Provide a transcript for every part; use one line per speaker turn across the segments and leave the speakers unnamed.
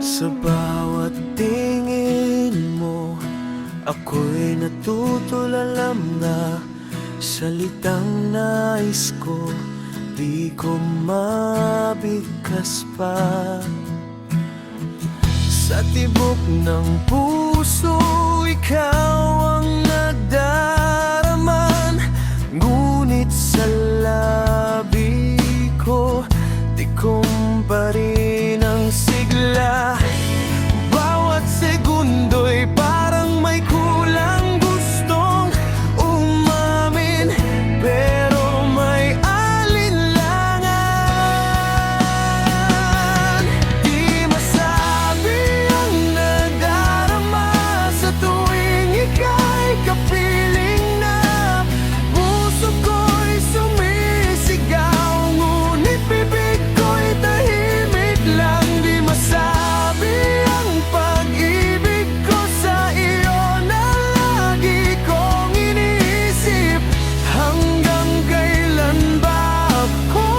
Sa bawat tingin mo, ako'y natutulalam na salitang nais ko, di ko mabigkas pa. Sa tibok ng puso, ikaw ang nagdaraman, ngunit sa labi ko, di kumparin ang sigla. Bawat segundo'y parang may kulang, gustong umamin, pero may alinlangan. Di masabi ang nadarama sa tuwing ika'y kapiling na. Puso ko'y sumisigaw, ngunit bibig ko'y tahimik lang. Di masabi ang pag-ibig ko sa iyo na lagi kong iniisip. Hanggang kailan ba ako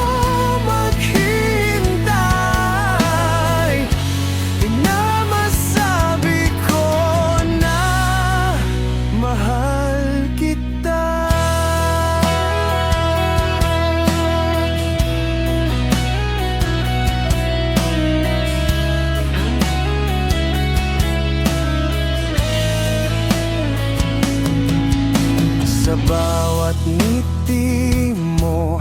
maghihintay? Di na masabi ko na mahal kita. Sa bawat ngiti mo,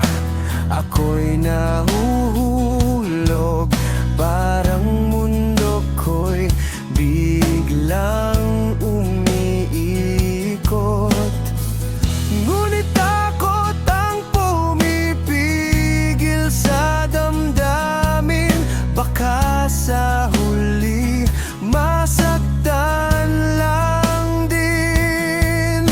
ako'y nahuhulog. Parang mundo ko'y biglang umiikot, ngunit takot ang pumipigil sa damdamin. Baka sa huli masaktan lang din.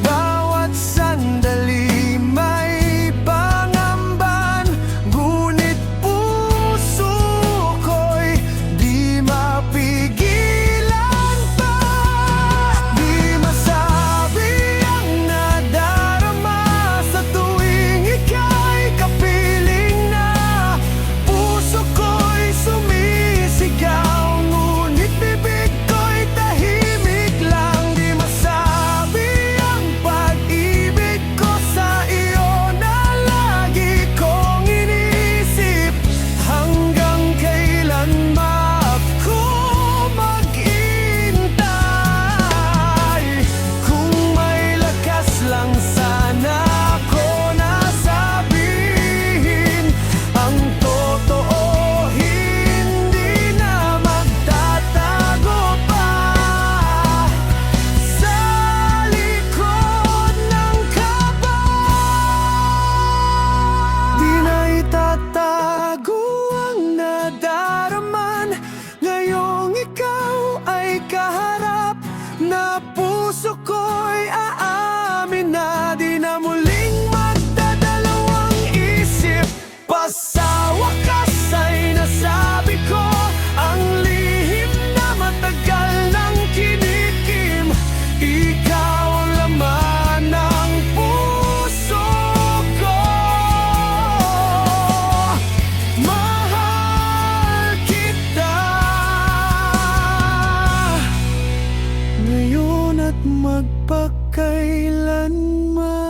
Bawat sandali may pangamban, ngunit puso ko'y di mapigilan pa. Di masabi ang nadarama sa tuwing ika'y kapiling na. Puso ko'y sumisigaw, ngunit bibig ko'y tahimik lang. Di masabi ang pag-ibig ko sa iyo na lagi kong iniisip. Hanggang kailan ba ako maghihintay? Kung may lakas lang sana ako na sabihin ang totoo, hindi na magtatago pa. Sa likod ng kaba, di na itatago ang nadaraman. Ngayong ikaw ay kaharap na, puso ko'y aamin na. Di na muling magdadalawang isip pa. Sa wakas ay nasabi ko ang lihim na matagal nang kinikim. Ikaw ang laman ng puso ko. Mahal kita ngayon at magpakailanman.